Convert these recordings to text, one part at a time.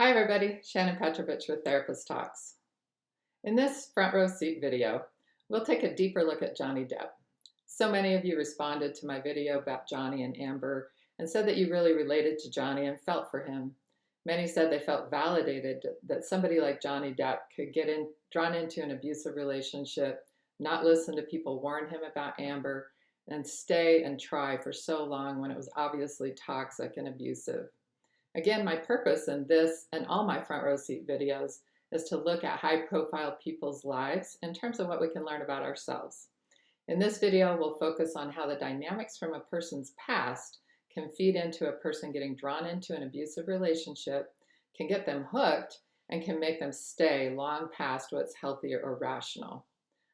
Hi everybody, Shannon Petrovich with Therapist Talks. In this front row seat video, we'll take a deeper look at Johnny Depp. So many of you responded to my video about Johnny and Amber and said that you really related to Johnny and felt for him. Many said they felt validated that somebody like Johnny Depp could get drawn into an abusive relationship, not listen to people warn him about Amber, and stay and try for so long when it was obviously toxic and abusive. Again, my purpose in this and all my front row seat videos is to look at high profile people's lives in terms of what we can learn about ourselves. In this video, we'll focus on how the dynamics from a person's past can feed into a person getting drawn into an abusive relationship, can get them hooked, and can make them stay long past what's healthy or rational.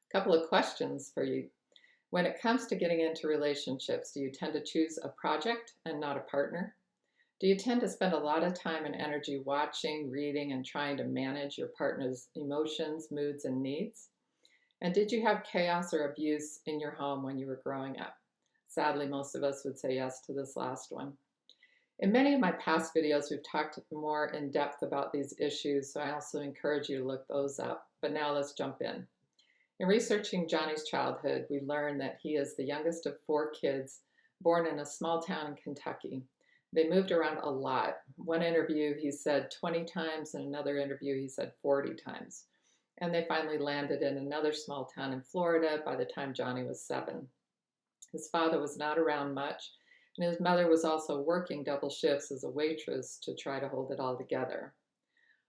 A couple of questions for you. When it comes to getting into relationships, do you tend to choose a project and not a partner? Do you tend to spend a lot of time and energy watching, reading, and trying to manage your partner's emotions, moods, and needs? And did you have chaos or abuse in your home when you were growing up? Sadly, most of us would say yes to this last one. In many of my past videos, we've talked more in depth about these issues, so I also encourage you to look those up. But now let's jump in. In researching Johnny's childhood, we learned that he is the youngest of 4 kids born in a small town in Kentucky. They moved around a lot. One interview he said 20 times, and another interview he said 40 times. And they finally landed in another small town in Florida by the time Johnny was 7. His father was not around much, and his mother was also working double shifts as a waitress to try to hold it all together.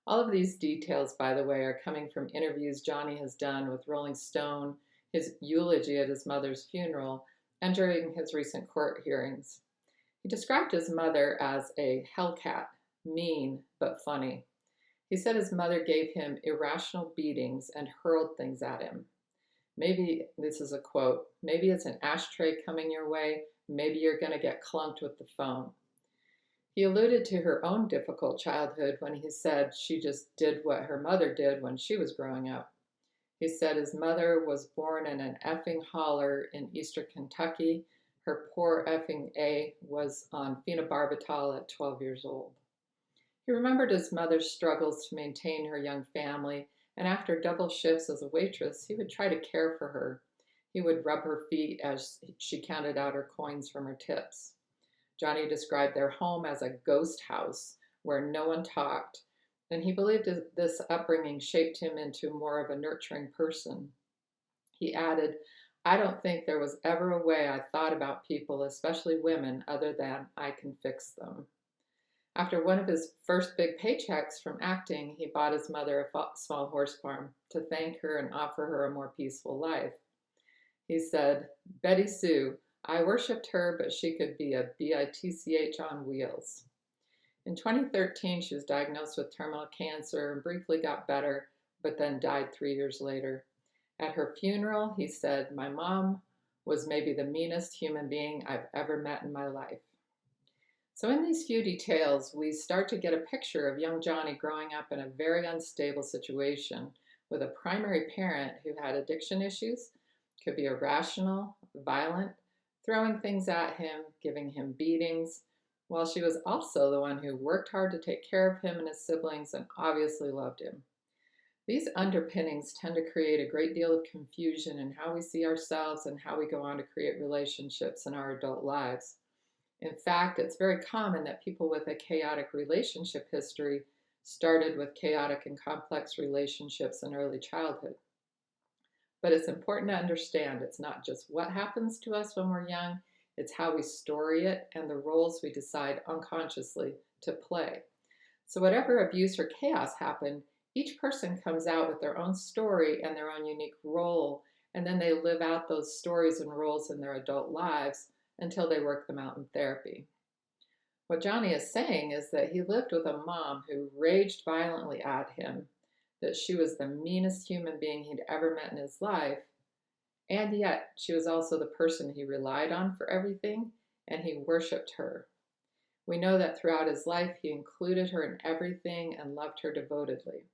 All of these details, by the way, are coming from interviews Johnny has done with Rolling Stone, his eulogy at his mother's funeral, and during his recent court hearings. He described his mother as a hellcat, mean but funny. He said his mother gave him irrational beatings and hurled things at him. Maybe, this is a quote, maybe it's an ashtray coming your way, maybe you're going to get clunked with the phone. He alluded to her own difficult childhood when he said she just did what her mother did when she was growing up. He said his mother was born in an effing holler in eastern Kentucky. Her poor effing A was on phenobarbital at 12 years old. He remembered his mother's struggles to maintain her young family, and after double shifts as a waitress, he would try to care for her. He would rub her feet as she counted out her coins from her tips. Johnny described their home as a ghost house where no one talked, and he believed this upbringing shaped him into more of a nurturing person. He added, I don't think there was ever a way I thought about people, especially women, other than I can fix them. After one of his first big paychecks from acting, he bought his mother a small horse farm to thank her and offer her a more peaceful life. He said, Betty Sue, I worshipped her, but she could be a bitch on wheels. In 2013, she was diagnosed with terminal cancer and briefly got better, but then died 3 years later. At her funeral, he said, my mom was maybe the meanest human being I've ever met in my life. So in these few details, we start to get a picture of young Johnny growing up in a very unstable situation with a primary parent who had addiction issues, could be irrational, violent, throwing things at him, giving him beatings, while she was also the one who worked hard to take care of him and his siblings and obviously loved him. These underpinnings tend to create a great deal of confusion in how we see ourselves and how we go on to create relationships in our adult lives. In fact, it's very common that people with a chaotic relationship history started with chaotic and complex relationships in early childhood. But it's important to understand it's not just what happens to us when we're young, it's how we story it and the roles we decide unconsciously to play. So whatever abuse or chaos happened, each person comes out with their own story and their own unique role, and then they live out those stories and roles in their adult lives until they work them out in therapy. What Johnny is saying is that he lived with a mom who raged violently at him, that she was the meanest human being he'd ever met in his life, and yet she was also the person he relied on for everything, and he worshiped her. We know that throughout his life, he included her in everything and loved her devotedly.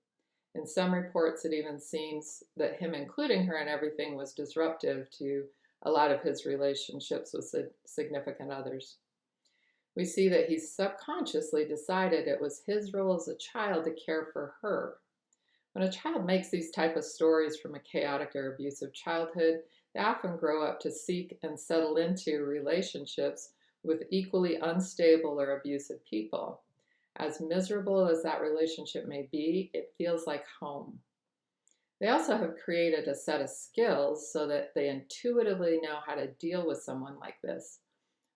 In some reports, it even seems that him including her in everything was disruptive to a lot of his relationships with significant others. We see that he subconsciously decided it was his role as a child to care for her. When a child makes these type of stories from a chaotic or abusive childhood, they often grow up to seek and settle into relationships with equally unstable or abusive people. As miserable as that relationship may be, it feels like home. They also have created a set of skills so that they intuitively know how to deal with someone like this.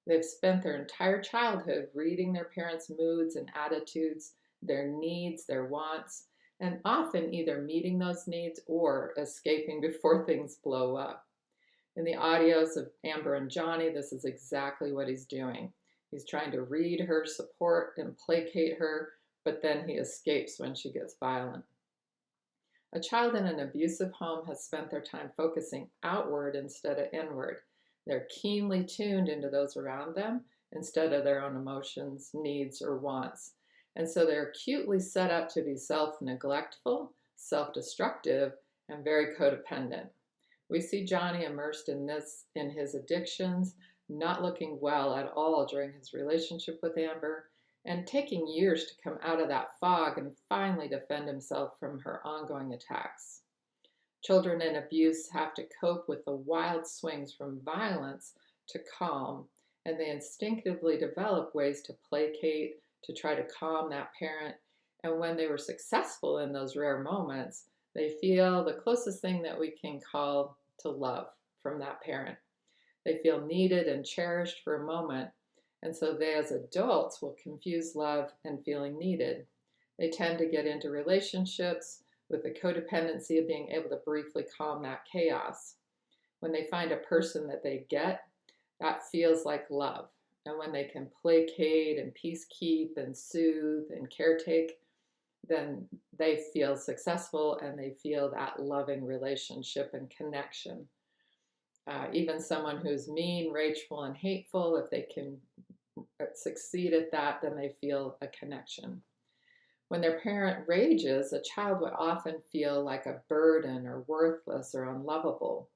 They've spent their entire childhood reading their parents' moods and attitudes, their needs, their wants, and often either meeting those needs or escaping before things blow up. In the audios of Amber and Johnny, this is exactly what he's doing. He's trying to read her, support, and placate her, but then he escapes when she gets violent. A child in an abusive home has spent their time focusing outward instead of inward. They're keenly tuned into those around them instead of their own emotions, needs, or wants. And so they're acutely set up to be self-neglectful, self-destructive, and very codependent. We see Johnny immersed in his addictions, not looking well at all during his relationship with Amber, and taking years to come out of that fog and finally defend himself from her ongoing attacks. Children in abuse have to cope with the wild swings from violence to calm, and they instinctively develop ways to placate, to try to calm that parent. And when they were successful in those rare moments, they feel the closest thing that we can call to love from that parent. They feel needed and cherished for a moment, and so they as adults will confuse love and feeling needed. They tend to get into relationships with the codependency of being able to briefly calm that chaos. When they find a person that they get, that feels like love. And when they can placate and peacekeep and soothe and caretake, then they feel successful and they feel that loving relationship and connection. Even someone who's mean, rageful, and hateful, if they can succeed at that, then they feel a connection. When their parent rages, a child would often feel like a burden or worthless or unlovable.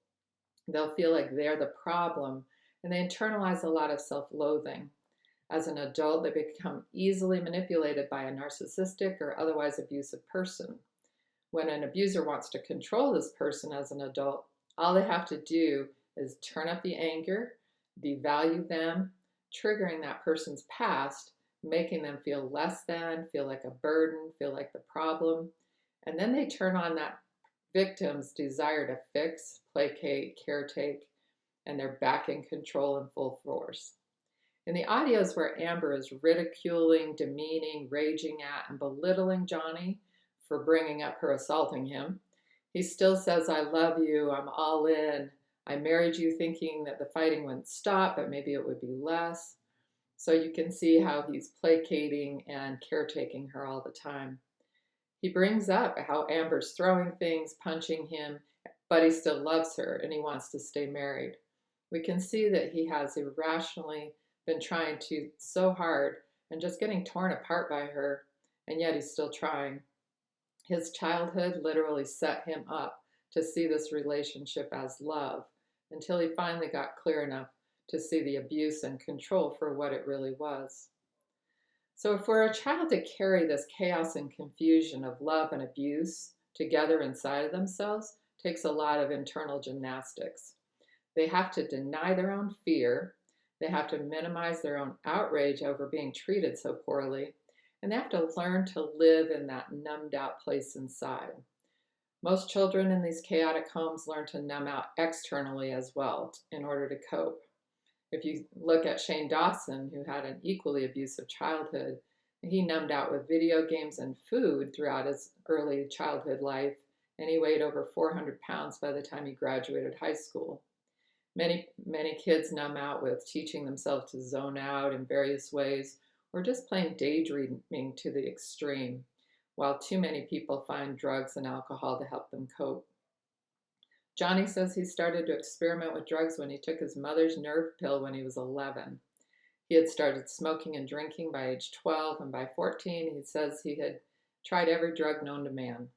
They'll feel like they're the problem, and they internalize a lot of self-loathing. As an adult, they become easily manipulated by a narcissistic or otherwise abusive person. When an abuser wants to control this person as an adult, all they have to do is turn up the anger, devalue them, triggering that person's past, making them feel less than, feel like a burden, feel like the problem. And then they turn on that victim's desire to fix, placate, caretake, and they're back in control in full force. In the audios where Amber is ridiculing, demeaning, raging at, and belittling Johnny for bringing up her assaulting him, he still says, "I love you, I'm all in, I married you thinking that the fighting wouldn't stop, but maybe it would be less." So you can see how he's placating and caretaking her all the time. He brings up how Amber's throwing things, punching him, but he still loves her and he wants to stay married. We can see that he has irrationally been trying to so hard and just getting torn apart by her, and yet he's still trying. His childhood literally set him up to see this relationship as love until he finally got clear enough to see the abuse and control for what it really was. So for a child to carry this chaos and confusion of love and abuse together inside of themselves takes a lot of internal gymnastics. They have to deny their own fear, they have to minimize their own outrage over being treated so poorly, and they have to learn to live in that numbed out place inside. Most children in these chaotic homes learn to numb out externally as well in order to cope. If you look at Shane Dawson, who had an equally abusive childhood, he numbed out with video games and food throughout his early childhood life, and he weighed over 400 pounds by the time he graduated high school. Many kids numb out with teaching themselves to zone out in various ways, or just plain daydreaming to the extreme, while too many people find drugs and alcohol to help them cope. Johnny says he started to experiment with drugs when he took his mother's nerve pill when he was 11. He had started smoking and drinking by age 12, and by 14, he says he had tried every drug known to man.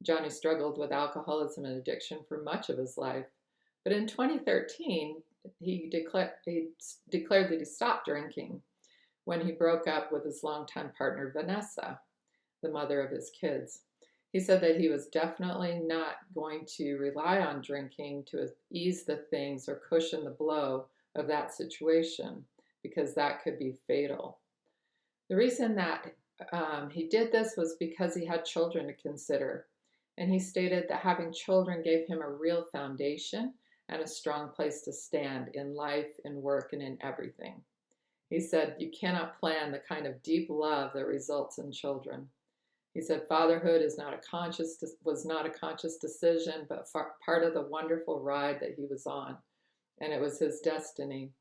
Johnny struggled with alcoholism and addiction for much of his life, but in 2013, he declared that he stopped drinking. when he broke up with his longtime partner, Vanessa, the mother of his kids. He said that he was definitely not going to rely on drinking to ease the things or cushion the blow of that situation, because that could be fatal. The reason that he did this was because he had children to consider. And he stated that having children gave him a real foundation and a strong place to stand in life, in work, and in everything. He said, you cannot plan the kind of deep love that results in children. He said, fatherhood was not a conscious decision, but part of the wonderful ride that he was on, and it was his destiny.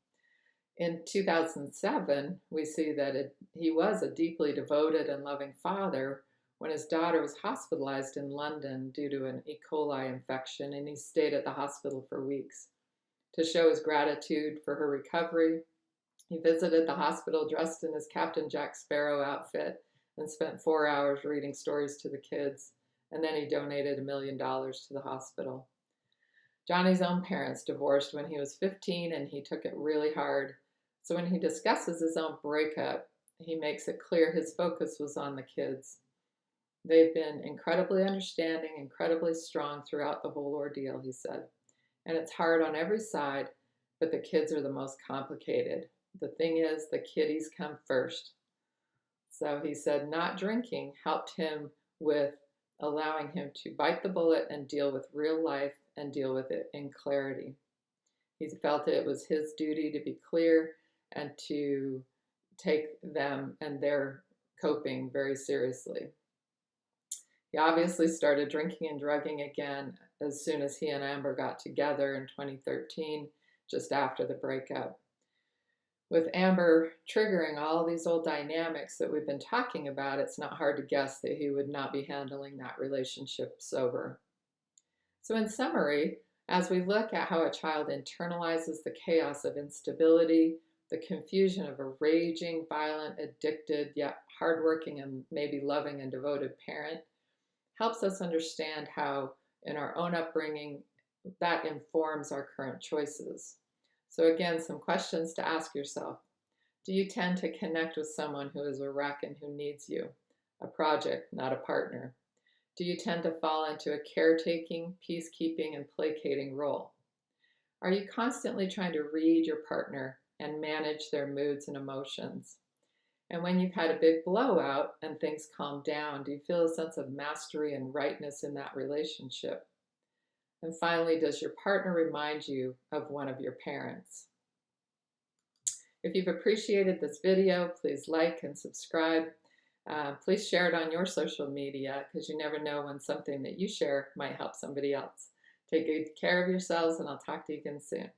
In 2007, we see that he was a deeply devoted and loving father when his daughter was hospitalized in London due to an E. coli infection, and he stayed at the hospital for weeks. To show his gratitude for her recovery, he visited the hospital dressed in his Captain Jack Sparrow outfit and spent 4 hours reading stories to the kids, and then he donated $1 million to the hospital. Johnny's own parents divorced when he was 15, and he took it really hard. So when he discusses his own breakup, he makes it clear his focus was on the kids. They've been incredibly understanding, incredibly strong throughout the whole ordeal, he said. And it's hard on every side, but the kids are the most complicated. The thing is, the kiddies come first. So he said not drinking helped him with allowing him to bite the bullet and deal with real life and deal with it in clarity. He felt it was his duty to be clear and to take them and their coping very seriously. He obviously started drinking and drugging again as soon as he and Amber got together in 2013, just after the breakup. With Amber triggering all these old dynamics that we've been talking about, it's not hard to guess that he would not be handling that relationship sober. So in summary, as we look at how a child internalizes the chaos of instability, the confusion of a raging, violent, addicted, yet hardworking and maybe loving and devoted parent, helps us understand how in our own upbringing that informs our current choices. So again, some questions to ask yourself. Do you tend to connect with someone who is a wreck and who needs you? A project, not a partner. Do you tend to fall into a caretaking, peacekeeping, and placating role? Are you constantly trying to read your partner and manage their moods and emotions? And when you've had a big blowout and things calm down, do you feel a sense of mastery and rightness in that relationship? And finally, does your partner remind you of one of your parents? If you've appreciated this video, please like and subscribe. Please share it on your social media, because you never know when something that you share might help somebody else. Take good care of yourselves, and I'll talk to you again soon.